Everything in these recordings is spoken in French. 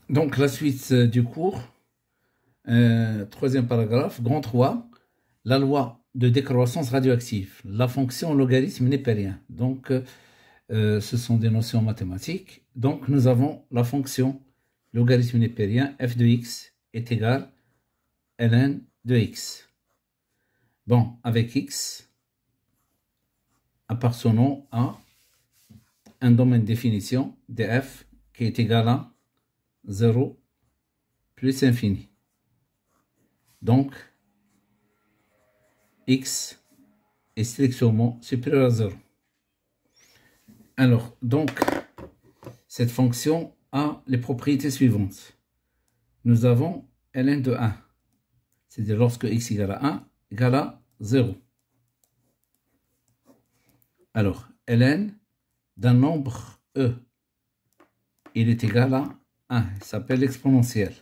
Donc, la suite du cours, troisième paragraphe, grand 3, la loi de décroissance radioactive, la fonction logarithme népérien. Donc, ce sont des notions mathématiques. Donc, nous avons la fonction logarithme népérien f de x est égal à ln de x. Bon, avec x appartenant à un domaine de définition de f qui est égal à 0 plus infini. Donc, x est strictement supérieur à 0. Alors, donc, cette fonction a les propriétés suivantes. Nous avons ln de 1, c'est-à-dire lorsque x égale à 1 égale à 0. Alors, ln d'un nombre e, il est égal à 1, il s'appelle exponentiel.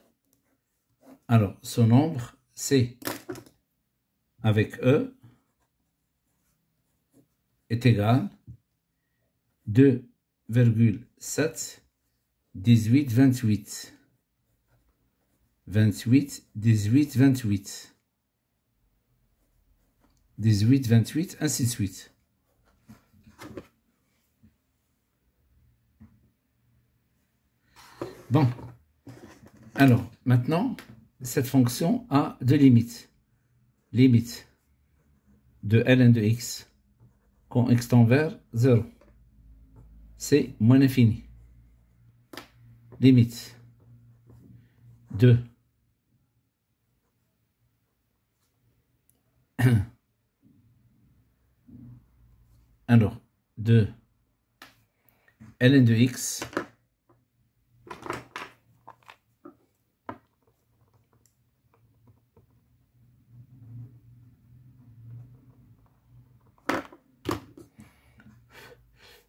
Alors, ce nombre, c'est avec e est égal 2,7 18 28 28 18 28 18 28 ainsi de suite. Bon, alors maintenant cette fonction a deux limites. Limite de ln de x quand x tend vers 0, c'est moins l'infini. Limite de alors de ln de x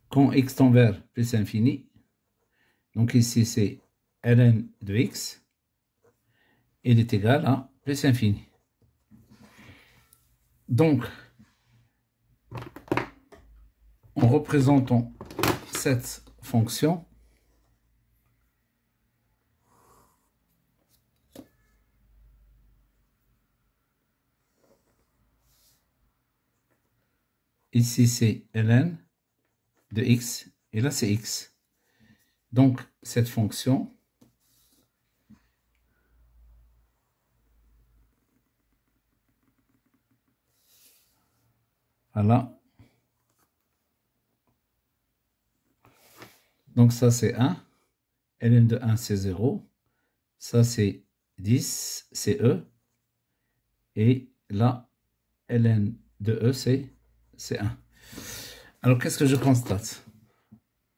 quand x tend vers plus infini. Donc ici c'est ln de x, il est égal à plus infini. Donc, en représentant cette fonction, ici c'est ln de x et là c'est x. Donc cette fonction voilà. Donc ça c'est 1, ln de 1 c'est 0, ça c'est 10, c'est e, et là ln de e c'est 1. Alors qu'est-ce que je constate?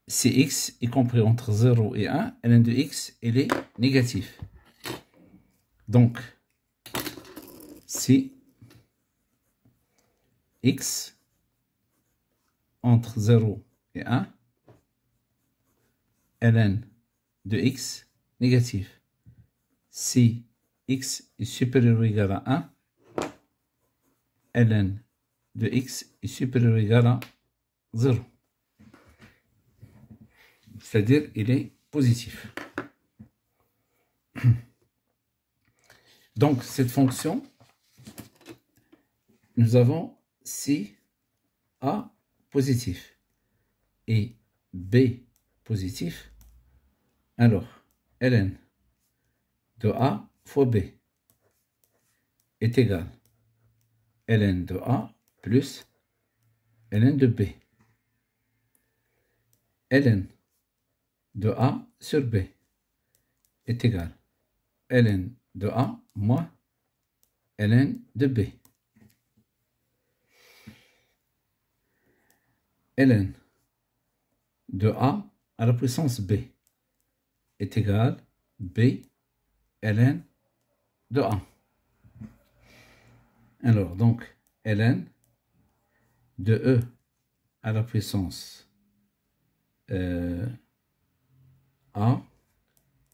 Si x est compris entre 0 et 1, ln de x il est négatif. Donc si x entre 0 et 1, ln de x négatif. Si x est supérieur ou égal à 1, ln de x est supérieur ou égal à 0. C'est-à-dire il est positif. Donc cette fonction, nous avons si a positif et b positif, alors ln de a fois b est égal ln de a plus ln de b. Ln de a sur b est égal ln de a moins ln de b. Ln de a à la puissance b est égal b ln de a. Alors donc ln de e à la puissance a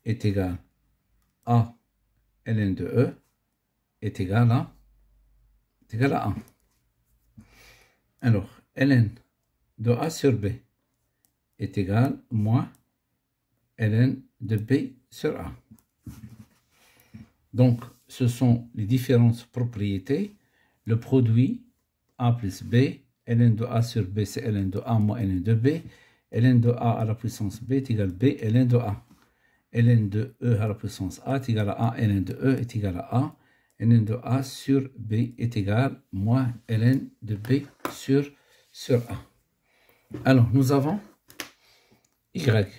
est égal à ln de e est égal à 1. Alors ln de a sur b est égal moins ln de B sur A. Donc, ce sont les différentes propriétés. Le produit A plus B, ln de A sur B, c'est ln de A moins ln de B. Ln de A à la puissance B est égal à B, ln de A. Ln de E à la puissance A est égal à A, ln de E est égal à A. Ln de A sur B est égal à moins ln de B sur A. Alors, nous avons Y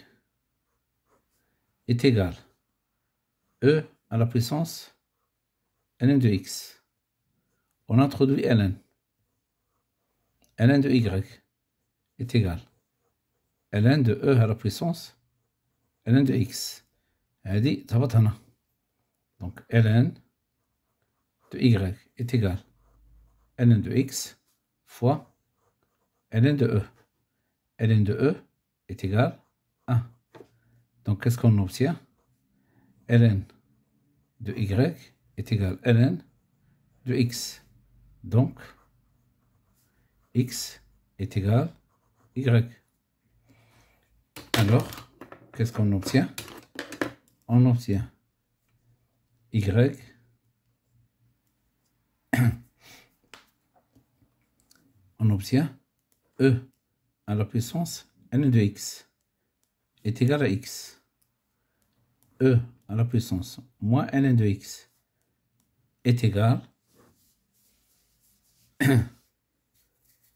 est égal E à la puissance ln de X. On introduit ln. Ln de Y est égal ln de E à la puissance ln de X. هذه ثبت هنا. Donc ln de Y est égal ln de X fois ln de E. ln de E est égal à 1. Donc qu'est-ce qu'on obtient? Ln de Y est égal ln de X. Donc X est égal Y. Alors, qu'est-ce qu'on obtient? On obtient Y on obtient E à la puissance n de X est égal à X. E à la puissance moins ln de X est égal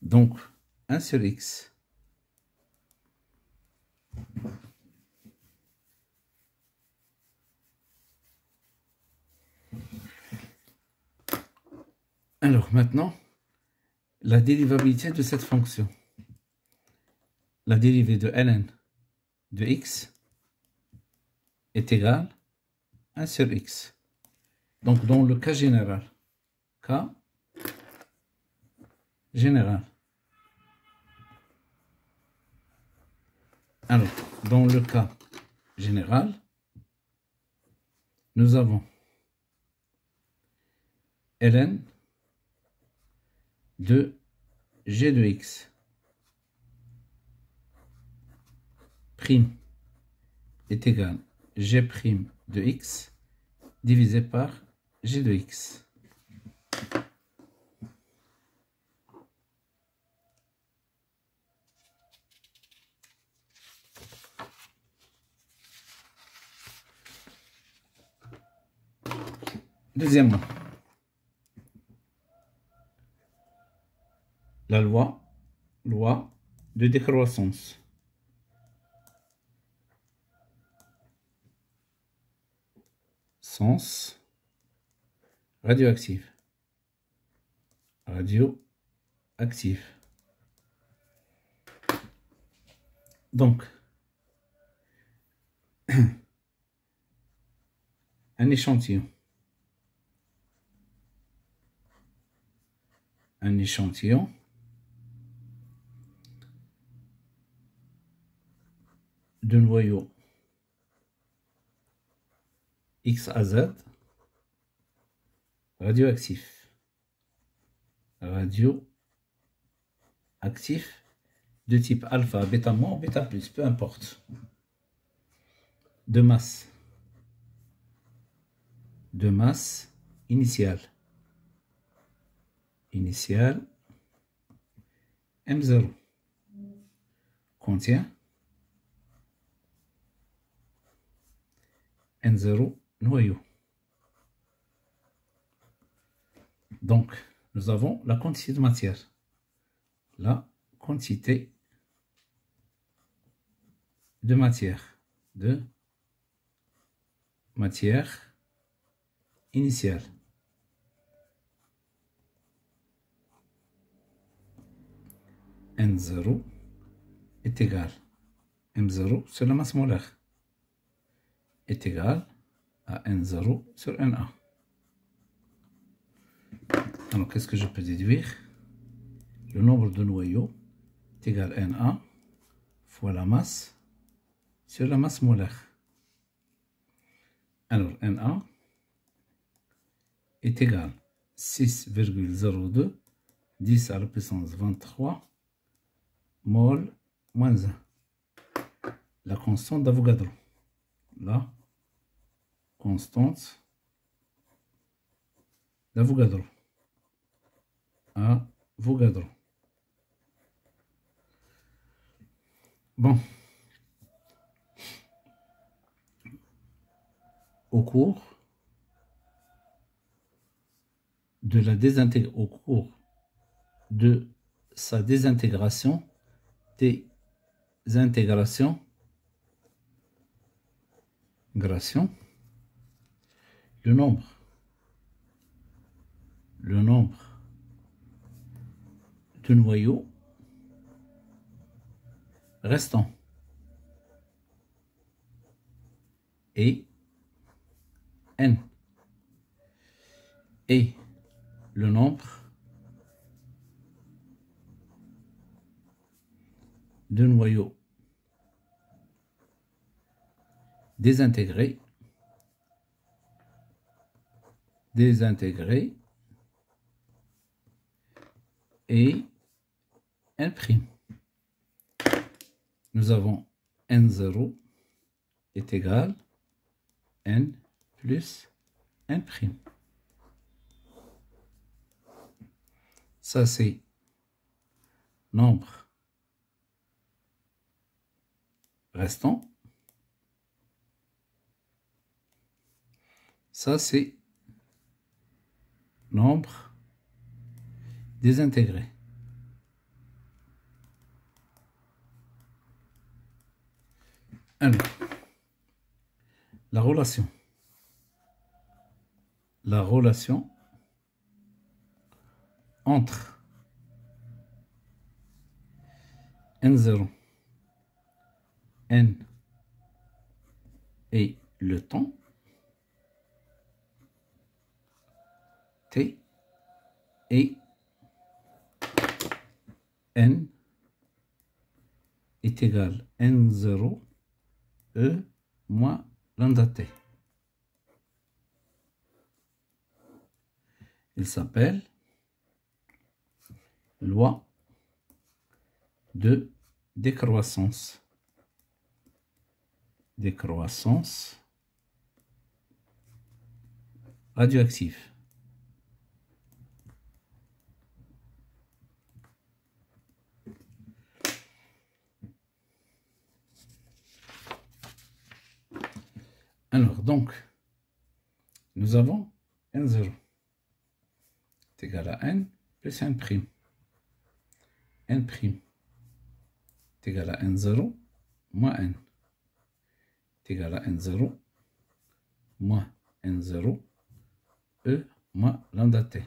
donc 1 sur X. Alors maintenant, la dérivabilité de cette fonction. La dérivée de ln de X est égale à 1 sur X. Donc dans le cas général, alors dans le cas général, nous avons ln de g de x prime est égal à g prime de x divisé par g de x. Deuxièmement, la loi de décroissance. Sens radioactif. Donc, un échantillon. De noyau X à Z radioactif de type alpha, bêta moins, bêta plus, peu importe, de masse initiale M0 contient N0 noyau. Donc, nous avons la quantité de matière. La quantité de matière. Initiale. N0 est égal M0 sur la masse molaire est égal à N0 sur Na. Alors, qu'est-ce que je peux déduire? Le nombre de noyaux est égal à Na fois la masse sur la masse molaire. Alors, Na est égal à 6,02 10 à la puissance 23 mol moins 1. La constante d'Avogadro. la constante d'Avogadro. Avogadro. Bon. Au cours de la désintégration, au cours de sa désintégration, le nombre de noyaux restants est n, et le nombre de noyaux désintégrés et n'. Nous avons n0 est égal à n plus n'. Ça, c'est nombre restant. Ça, c'est nombre désintégré. Alors, la relation entre n0, n et le temps, t, et n est égal à n0 e moins lambda t. Il s'appelle loi de décroissance radioactive. Alors, donc, nous avons n0 est égal à n plus n'. N' est égal à n0 moins n est égal à n0 moins n0 e moins lambda t.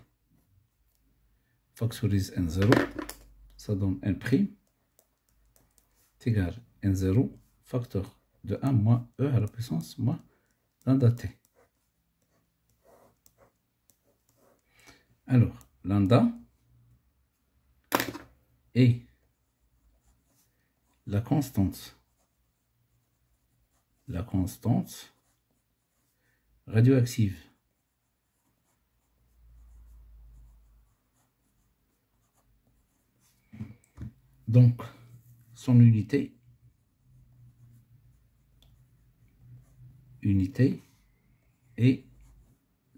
Factorise n0, ça donne n' est égal à n0 facteur de 1 moins e à la puissance moins lambda t. Alors, lambda est la constante radioactive. Donc, son unité est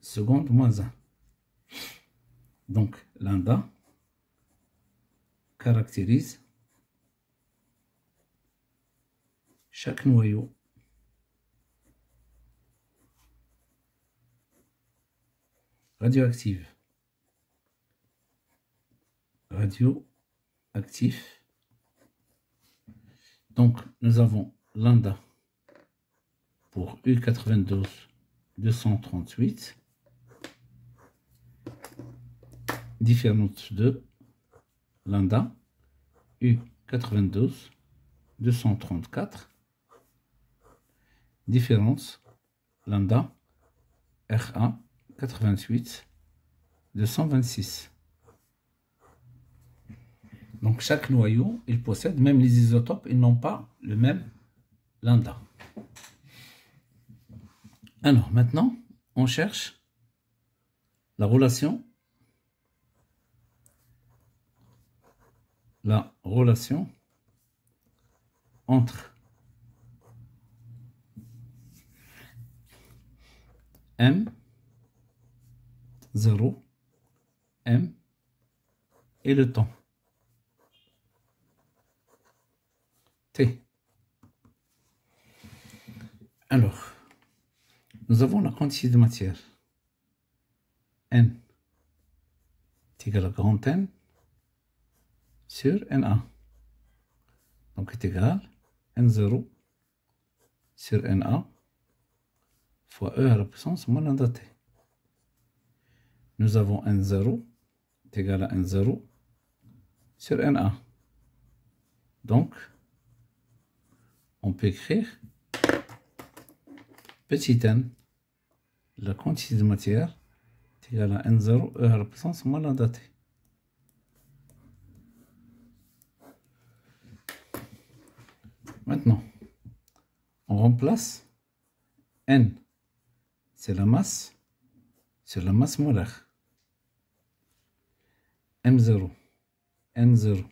seconde moins 1. Donc, lambda caractérise chaque noyau radioactif. Donc, nous avons lambda pour U92 238 différence de lambda U92 234 différence lambda RA 88 226. Donc chaque noyau, il possède, même les isotopes, ils n'ont pas le même lambda. Alors maintenant, on cherche la relation entre M, 0, M et le temps. T. Alors, nous avons la quantité de matière. N est égal à grand N sur NA. Donc, est égal à N0 sur NA fois E à la puissance moins lambda T. Nous avons N0 est égal à N0 sur NA. Donc, on peut écrire petit n, la quantité de matière est égale à N0 E à la puissance moins lambda T. Maintenant, on remplace N, c'est la masse, sur la masse molaire. M0, N0,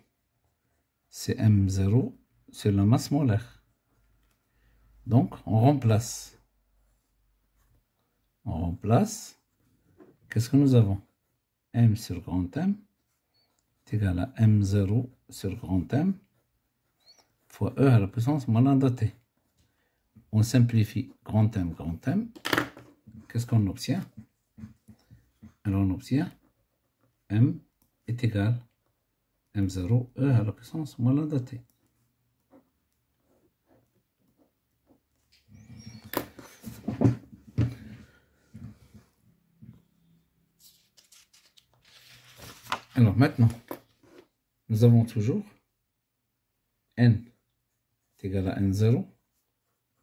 c'est M0 sur la masse molaire. Donc, on remplace. Qu'est-ce que nous avons? M sur grand M est égal à M0 sur grand M fois E à la puissance moins lambda T. On simplifie grand M. Qu'est-ce qu'on obtient? Alors, on obtient M est égal à M0 E à la puissance moins lambda T. Alors maintenant, nous avons toujours N est égal à N0,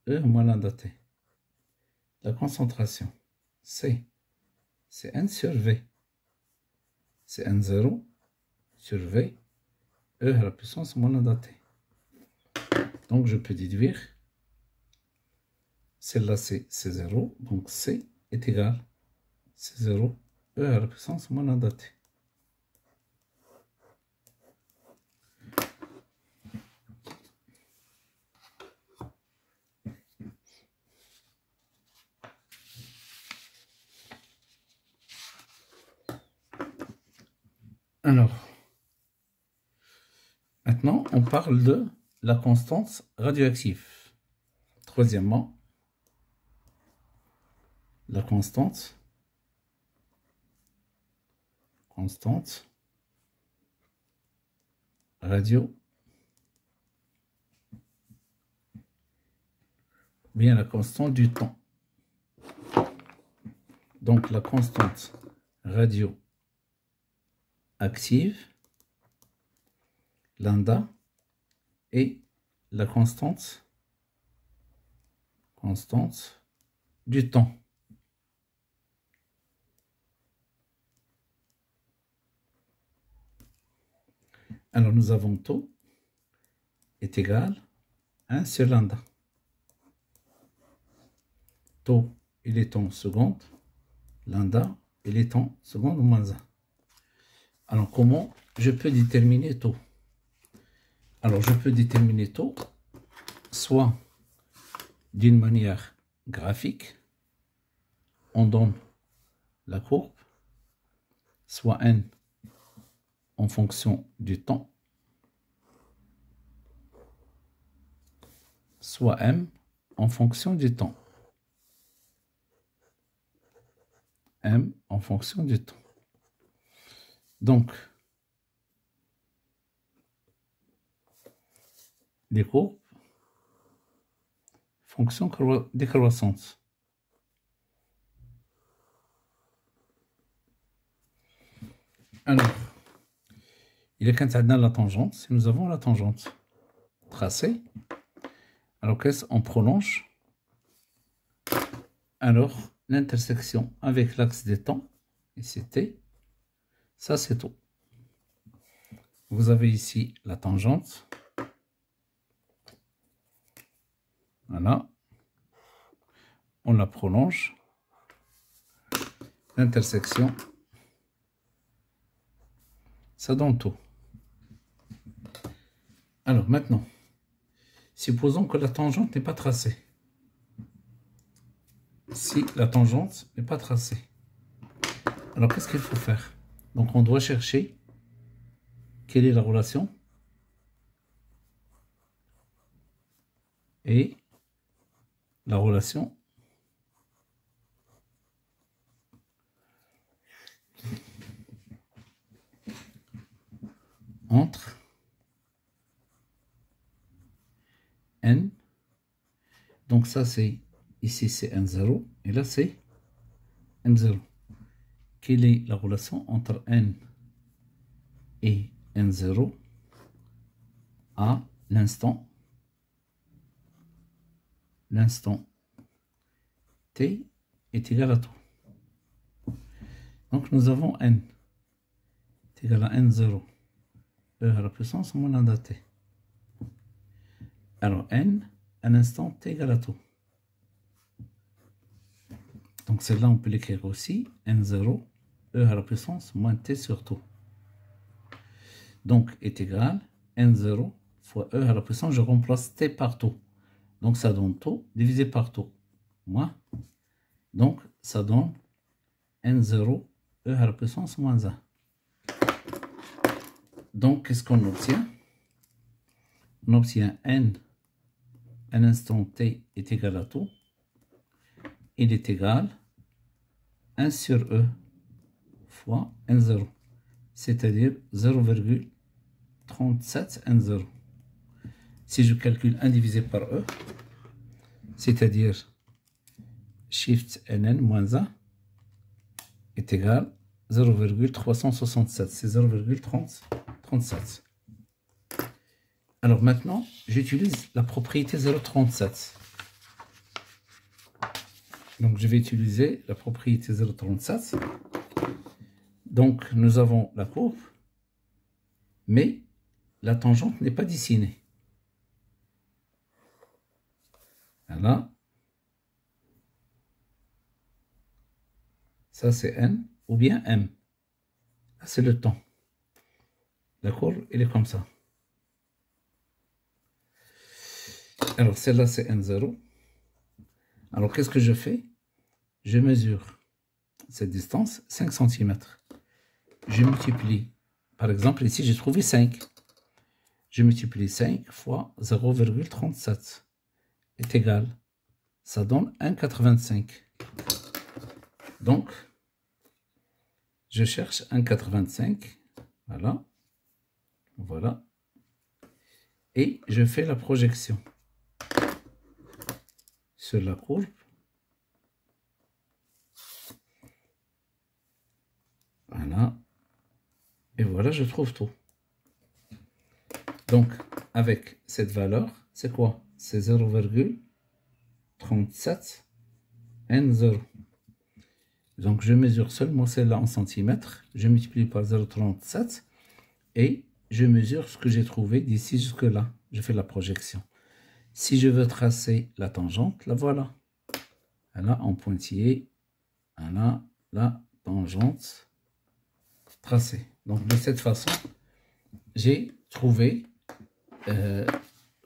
E moins lambda T. La concentration, C, c'est N sur V. C'est N0 sur V, E à la puissance moins lambda T. Donc je peux déduire, celle-là c'est C0, donc C est égal à C0, E à la puissance moins lambda T. Alors, maintenant, on parle de la constante radioactive. Troisièmement, la constante radio, bien la constante du temps. Donc, la constante radioactive, lambda, et la constante du temps. Alors, nous avons taux est égal à 1 sur lambda. Taux, il est en secondes. Lambda, il est en secondes moins 1. Alors, comment je peux déterminer taux? Alors, je peux déterminer taux soit d'une manière graphique, on donne la courbe, soit n en fonction du temps, soit m en fonction du temps. M en fonction du temps. Donc, les courbes, fonction décroissante. Alors, il est quand on a la tangente, si nous avons la tangente tracée, alors qu'est-ce qu'on prolonge? Alors, l'intersection avec l'axe des temps, et c'est T, ça c'est tout. Vous avez ici la tangente. Voilà. On la prolonge. L'intersection, ça donne tout. Alors maintenant, supposons que la tangente n'est pas tracée. si la tangente n'est pas tracée. Alors, qu'est-ce qu'il faut faire? Donc, on doit chercher quelle est la relation et la relation entre n. Donc ça c'est, ici c'est n0 et là c'est n0. Quelle est la relation entre n et n0 à l'instant t est égal à tout. Donc nous avons n est égal à n0 e à la puissance moins lambda t. Alors n à l'instant t égale à tout. Donc celle-là on peut l'écrire aussi n0 e à la puissance moins t sur tout. Donc est égal n0 fois e à la puissance, je remplace t par tout. Donc ça donne tout divisé par tout. Moins. Donc ça donne n0 e à la puissance moins 1. Donc qu'est-ce qu'on obtient? On obtient n à l'instant t est égal à tout. Il est égal 1 sur e fois n0, c'est-à-dire 0,37 n0. Si je calcule 1 divisé par e, c'est-à-dire shift nn moins 1 est égal 0,367, c'est 0,37. Alors maintenant, j'utilise la propriété 0,37. Donc je vais utiliser la propriété 0,37. Donc nous avons la courbe, mais la tangente n'est pas dessinée. Voilà. Ça c'est n ou bien m. C'est le temps. La courbe, elle est comme ça. Alors celle-là c'est n0. Alors qu'est-ce que je fais? Je mesure cette distance 5 cm. Je multiplie. Par exemple ici j'ai trouvé 5. Je multiplie 5 fois 0,37 est égal. Ça donne 1,85. Donc je cherche 1,85. Voilà. Voilà. Et je fais la projection sur la courbe. Voilà. Et voilà, je trouve tout. Donc, avec cette valeur, c'est quoi? C'est 0,37 n0. Donc, je mesure seulement celle-là en centimètres. Je multiplie par 0,37 et je mesure ce que j'ai trouvé d'ici jusque-là. Je fais la projection. Si je veux tracer la tangente, la voilà. Voilà, en pointillé. Voilà, la tangente tracée. Donc, de cette façon, j'ai trouvé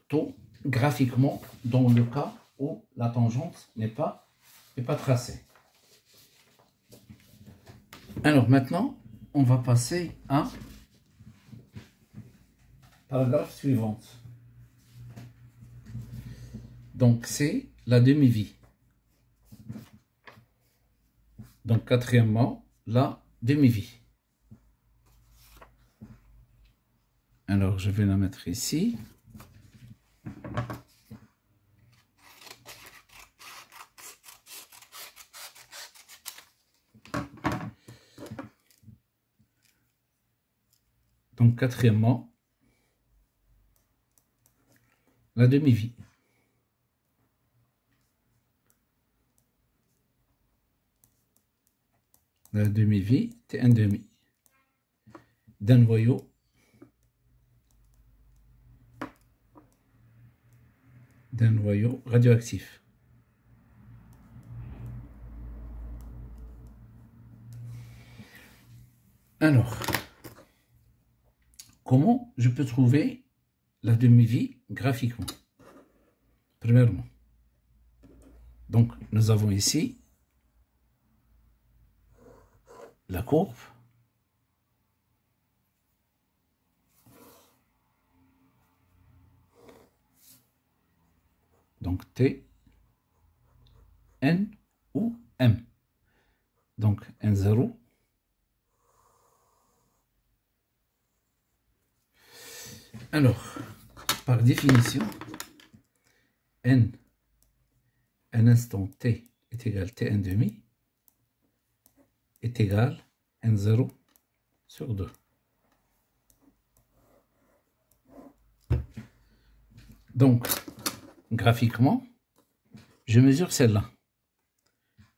tout graphiquement dans le cas où la tangente n'est pas tracée. Alors maintenant, on va passer à paragraphe suivante. Donc c'est la demi-vie. Donc quatrièmement, la demi-vie. Alors je vais la mettre ici. Donc quatrièmement, la demi-vie. La demi-vie, c'est un demi d'un noyau radioactif. Alors, comment je peux trouver la demi-vie graphiquement? Premièrement, Donc, nous avons ici la courbe. Donc, T, N ou M. Donc, N0. Alors, par définition, N, un instant T est égal à Tn demi, est égal à N0 sur 2. Donc, graphiquement, je mesure celle-là.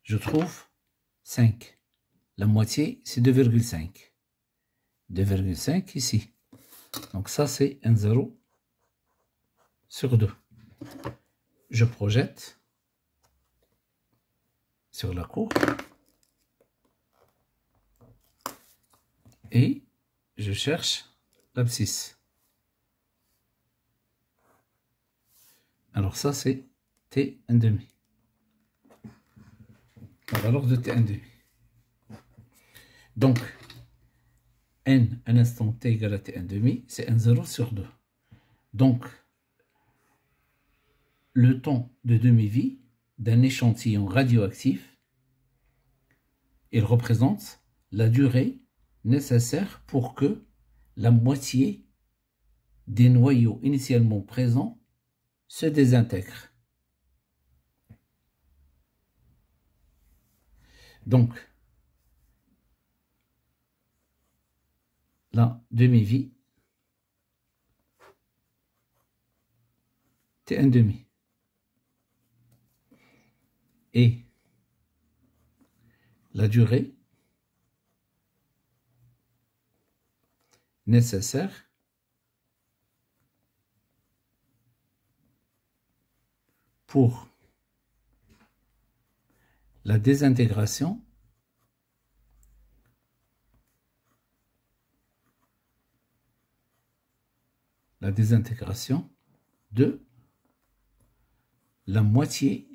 Je trouve 5. La moitié, c'est 2,5. 2,5 ici. Donc ça, c'est N0 sur 2. Je projette sur la courbe et je cherche l'abscisse. Alors ça, c'est T1 demi. La valeur de T1 demi. Donc, N, un instant T égale à T1 demi, c'est N0 sur 2. Donc, le temps de demi-vie d'un échantillon radioactif, il représente la durée nécessaire pour que la moitié des noyaux initialement présents se désintègrent. Donc, la demi-vie, T1 demi. Et la durée nécessaire pour la désintégration de la moitié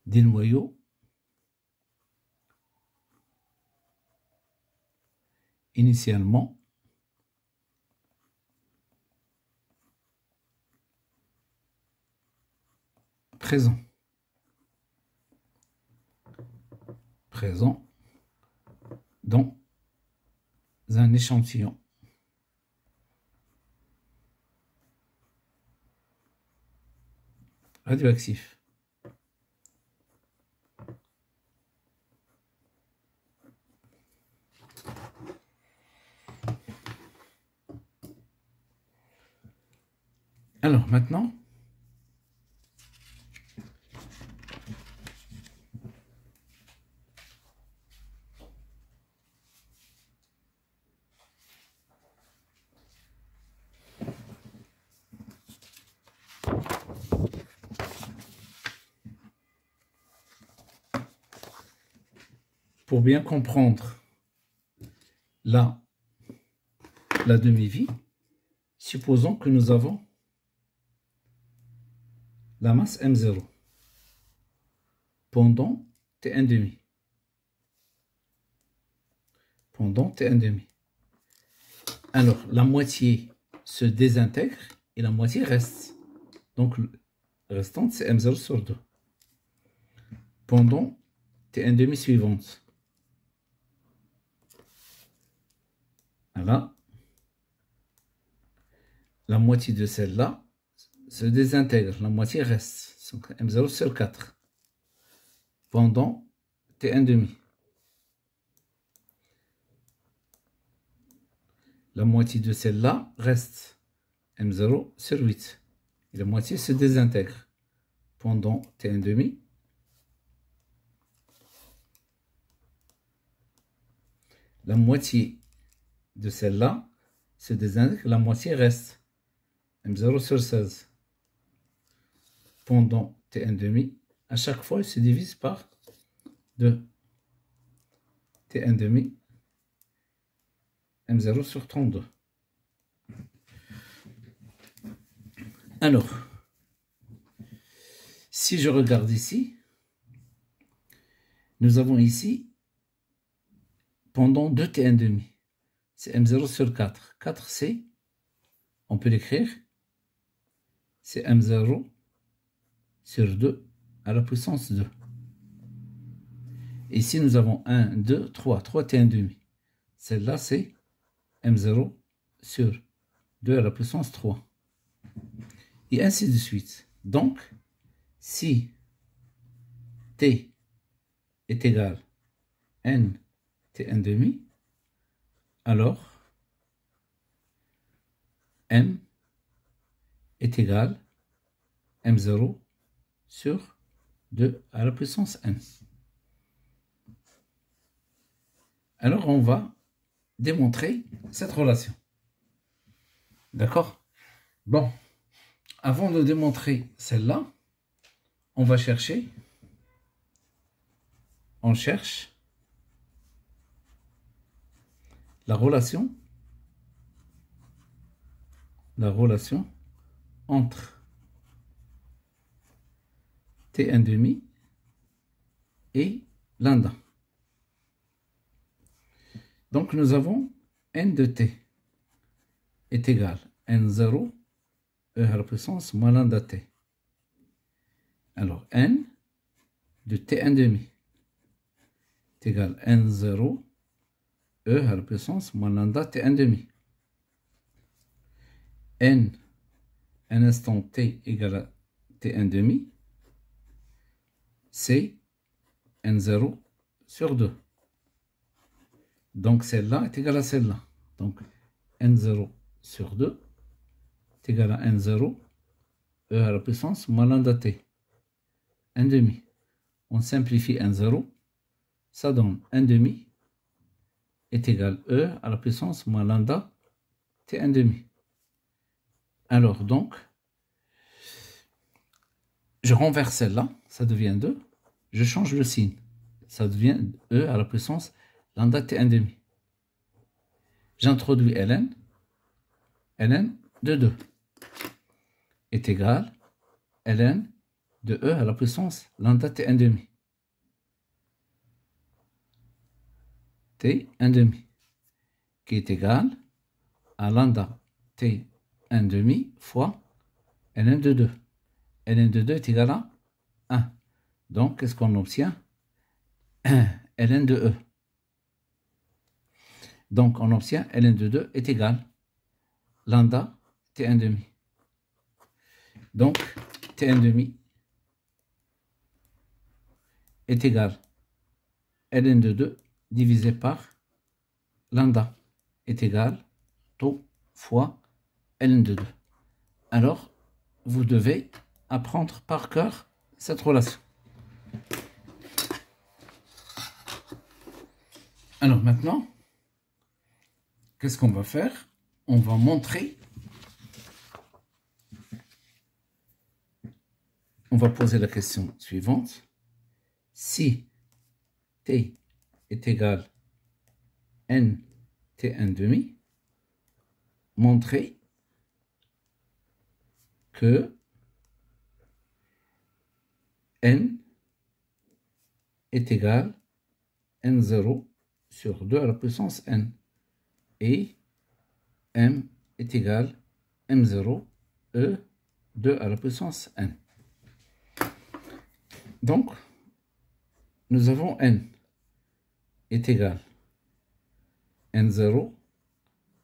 des noyaux initialement présents dans un échantillon radioactif. Alors maintenant, pour bien comprendre la demi-vie, supposons que nous avons la masse M0 pendant T1 demi. Pendant T1 demi. Alors, la moitié se désintègre et la moitié reste. Donc, le restante, c'est M0 sur 2. Pendant T1 demi suivante. Voilà. La moitié de celle-là se désintègre, la moitié reste. Donc M0 sur 4. Pendant T1 demi. La moitié de celle-là reste. M0 sur 8. Et la moitié se désintègre. Pendant T1 demi. La moitié de celle-là se désintègre, la moitié reste. M0 sur 16. Pendant T1 demi, à chaque fois, il se divise par 2. T1 demi, M0 sur 32. Alors, Si je regarde ici, nous avons ici, pendant 2t1,5, c'est m0 sur 4. 4, c'est, on peut l'écrire, c'est m0 sur 2 à la puissance 2. Ici, nous avons 1, 2, 3, 3t1,5. Celle-là, c'est m0 sur 2 à la puissance 3. Et ainsi de suite. Donc, si t est égal à n t1,5, alors m est égal à m0 sur 2 à la puissance n. Alors, on va démontrer cette relation. D'accord? Bon, avant de démontrer celle-là, on va chercher, on cherche la relation entre t1,5 et lambda. Donc nous avons n de t est égal à n0 e à la puissance moins lambda t. Alors n de t1,5 est égal à n0 e à la puissance moins lambda t1,5. N, un instant t égale à t1,5, c'est n0 sur 2. Donc celle-là est égale à celle-là. Donc n0 sur 2 est égal à n0 e à la puissance moins lambda t. 1,5. On simplifie n0, ça donne 1,5 est égal à e à la puissance moins lambda t1,5. Alors donc, je renverse celle-là, ça devient 2. Je change le signe, ça devient e à la puissance lambda t1,5. J'introduis ln de 2 est égal à ln de e à la puissance lambda t1,5. t1,5 qui est égal à lambda t1,5 fois ln de 2. ln de 2 est égal à 1. Donc, qu'est-ce qu'on obtient? ln de e. Donc, on obtient ln de 2 est égal à lambda t1,5. Donc, t1,5 est égal à ln de 2 divisé par lambda est égal à tau fois ln de 2. Alors, vous devez apprendre par cœur cette relation. Alors maintenant, qu'est-ce qu'on va faire? On va montrer, on va poser la question suivante. Si t est égal à n t1,5, montrer que n est égal à n0 sur 2 à la puissance n et m est égal à m0 e 2 à la puissance n. Donc, nous avons n est égal à n0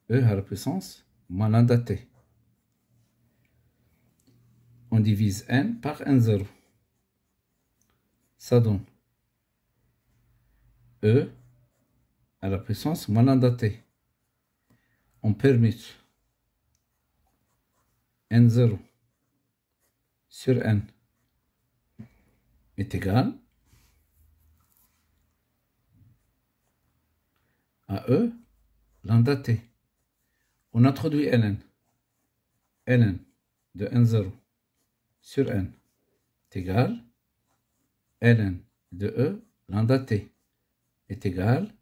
e à la puissance moins lambda t. On divise n par n0. Ça donne e à la puissance moins lambda t. On permute n0 sur n est égal à e lambda t. On introduit ln. ln de n0 sur n est égal à ln de e lambda t est égal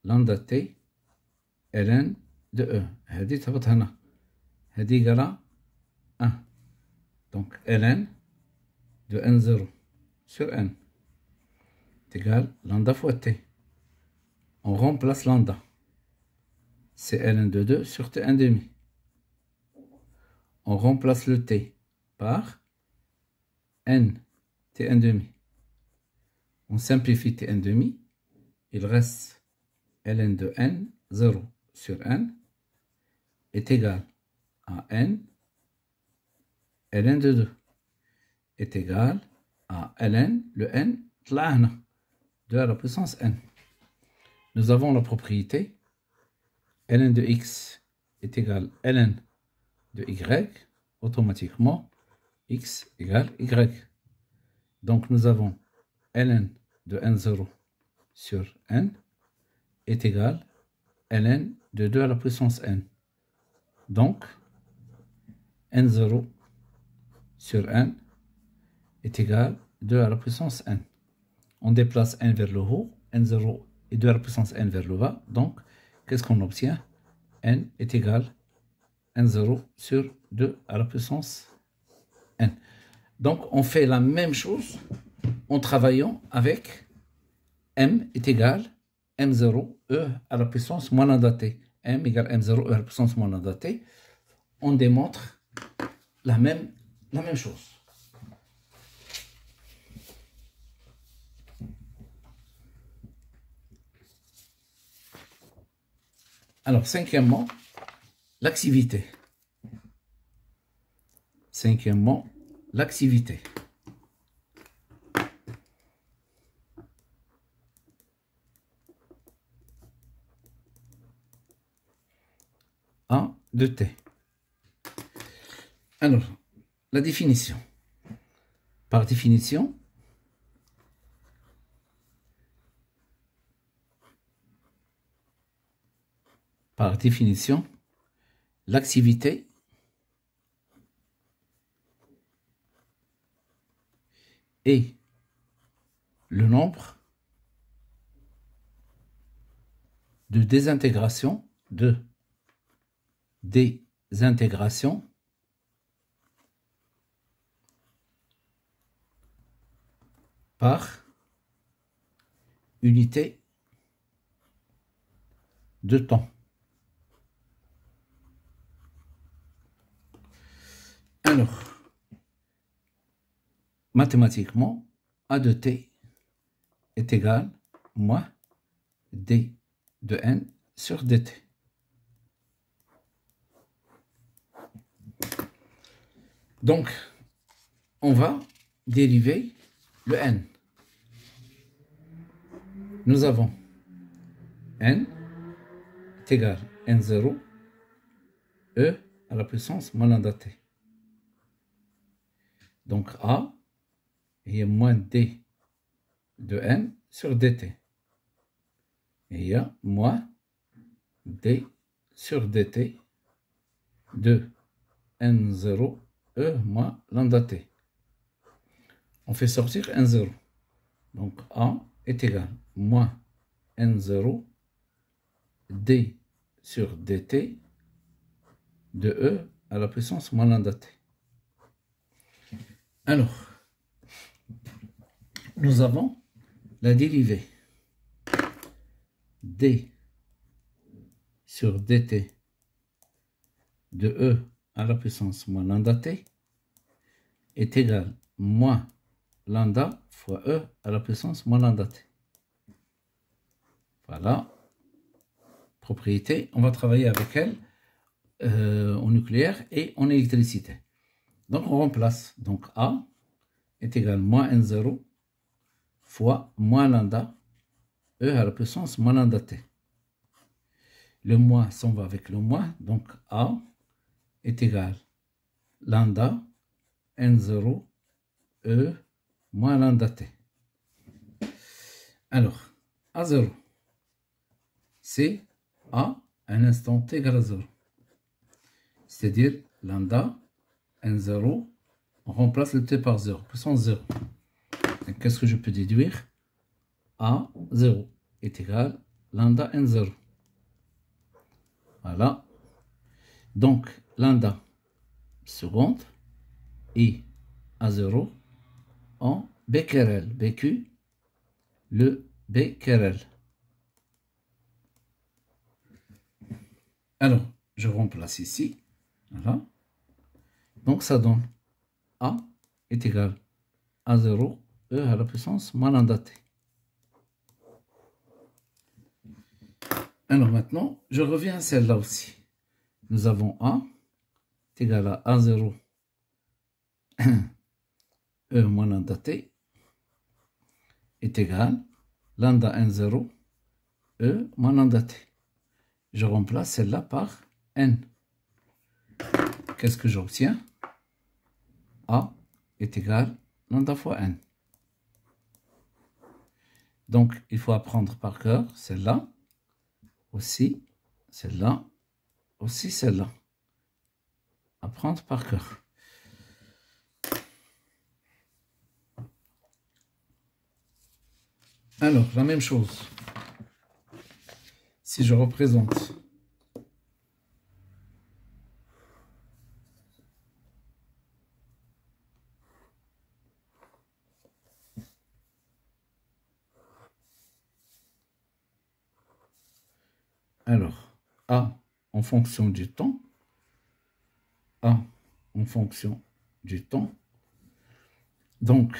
lambda t ln de e. هذه تهبط هنا. هذه égale à 1. Donc ln de n0 sur n est égal lambda fois t. On remplace lambda. C'est ln de 2 sur t1 demi. On remplace le t par n t1 demi. On simplifie t1 demi. Il reste ln de n, 0 sur n, est égal à n, ln de 2 est égal à ln, le n, 2 à la puissance n. Nous avons la propriété ln de x est égal à ln de y, automatiquement x égale y. Donc nous avons ln de n0 sur n est égal à ln de 2 à la puissance n. Donc n0 sur n est égal à 2 à la puissance n. On déplace n vers le haut, n0 et 2 à la puissance n vers le bas. Donc, qu'est-ce qu'on obtient? N est égal à n0 sur 2 à la puissance n. Donc, on fait la même chose en travaillant avec m est égal à m0 e à la puissance moins lambda t. M égale m0 e à la puissance moins lambda t. On démontre la même chose. Alors, cinquièmement, l'activité. Cinquièmement, l'activité. A de t. Alors, la définition. Par définition, l'activité est le nombre de désintégration par unité de temps. Alors, mathématiquement, A de t est égal à moins d de n sur dt. Donc, on va dériver le n. Nous avons n est égal à n0 e à la puissance moins lambda t. Donc A est moins d de n sur dt. Et il y a moins d sur dt de n0 e moins lambda t. On fait sortir n0. Donc A est égal à moins n0 d sur dt de e à la puissance moins lambda t. Alors, nous avons la dérivée d sur dt de e à la puissance moins lambda t est égal à moins lambda fois e à la puissance moins lambda t. Voilà. Propriété, on va travailler avec elle en nucléaire et en électricité. Donc on remplace. Donc A est égal à moins n0 fois moins lambda e à la puissance moins lambda t. Le moins s'en va avec le moins. Donc A est égal à lambda n0 e moins lambda t. Alors, A0, c'est A un instant t égale à 0. C'est-à-dire lambda n0, on remplace le t par 0, puissance 0. Qu'est-ce que je peux déduire? A0 est égal à lambda n0. Voilà. Donc, lambda seconde et A0 en Becquerel, BQ, le Becquerel. Alors, je remplace ici. Voilà. Donc, ça donne A est égal à 0, E à la puissance moins lambda t. Alors maintenant, je reviens à celle-là aussi. Nous avons A est égal à A0, E moins lambda t est égal lambda n0, E moins lambda t. Je remplace celle-là par n. Qu'est-ce que j'obtiens? A est égal lambda fois n. Donc, il faut apprendre par cœur celle-là, aussi celle-là, aussi celle-là. Apprendre par cœur. Alors, la même chose. Si je représente alors A en fonction du temps, A en fonction du temps, donc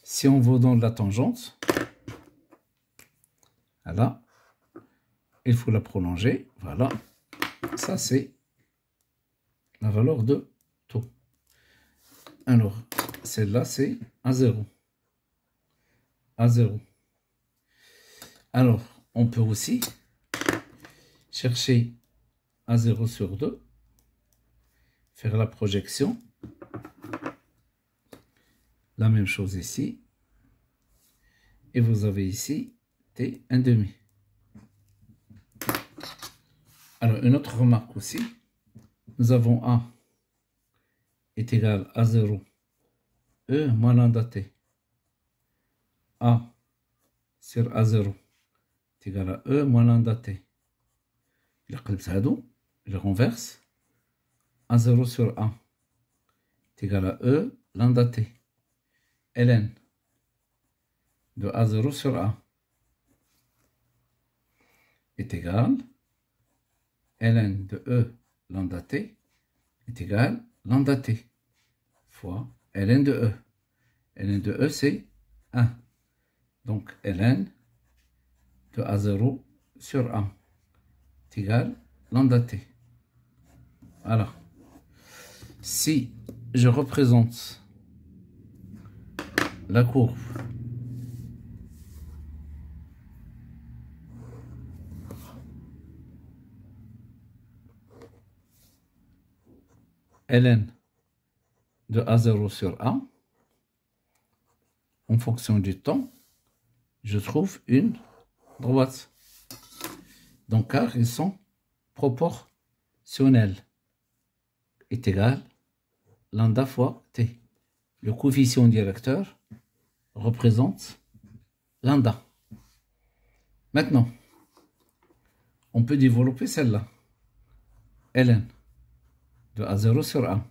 si on veut dans la tangente, voilà, il faut la prolonger, voilà, ça c'est la valeur de taux. Alors, celle-là c'est A0. A0. Alors, on peut aussi chercher A0 sur 2, faire la projection, la même chose ici, et vous avez ici T1,5. Alors, une autre remarque aussi, nous avons A est égal à 0, E moins lambda T. A sur A0 est égal à E moins lambda T. Je renverse. A0 sur A est égal à E lambda T. ln de A0 sur A est égal ln de E lambda T est égal lambda T fois ln de E. ln de E, c'est 1. Donc, ln de A0 sur A est égal lambda T. Voilà. Si je représente la courbe ln de A0 sur A, en fonction du temps, je trouve une droite. Donc, car ils sont proportionnels, est égal lambda fois t. Le coefficient directeur représente lambda. Maintenant, on peut développer celle-là. ln de A0 sur A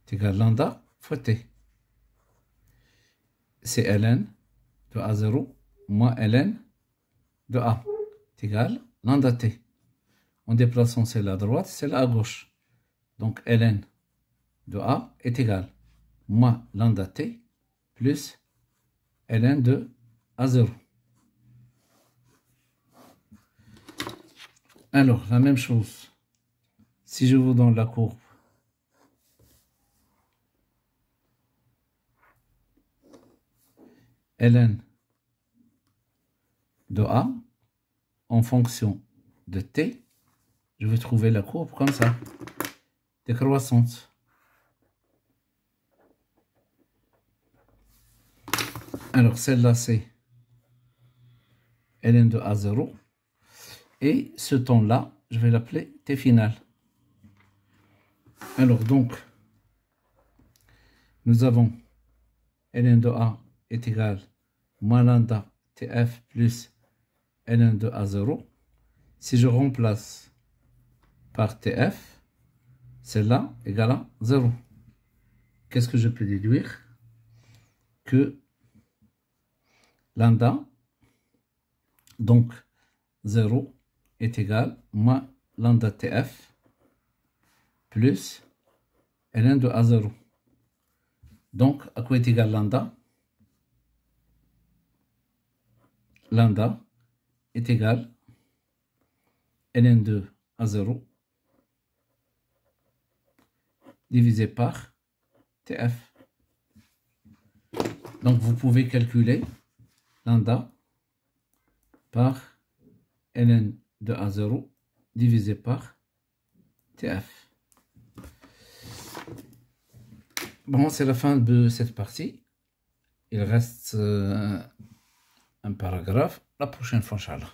est égal lambda fois t. C'est ln de A0 moins ln de A est égal lambda t. En déplaçant celle-là à droite, celle-là à gauche. Donc ln de A est égal moins lambda t plus ln de A0. Alors, la même chose. Si je vous donne la courbe ln de A en fonction de t, je vais trouver la courbe comme ça, décroissante. Alors, celle-là, c'est ln de A0. Et ce temps-là, je vais l'appeler t final. Alors, donc, nous avons ln de A est égal moins lambda tf plus ln de A0. Si je remplace par TF, celle-là égale à 0. Qu'est-ce que je peux déduire? Que lambda, donc 0, est égal à moins lambda TF plus ln de A0. Donc, à quoi est égal lambda? Lambda est égal à ln de A0 divisé par TF. Donc, vous pouvez calculer lambda par ln de A0 divisé par TF. Bon, c'est la fin de cette partie. Il reste un paragraphe. La prochaine fois, Inch'Allah.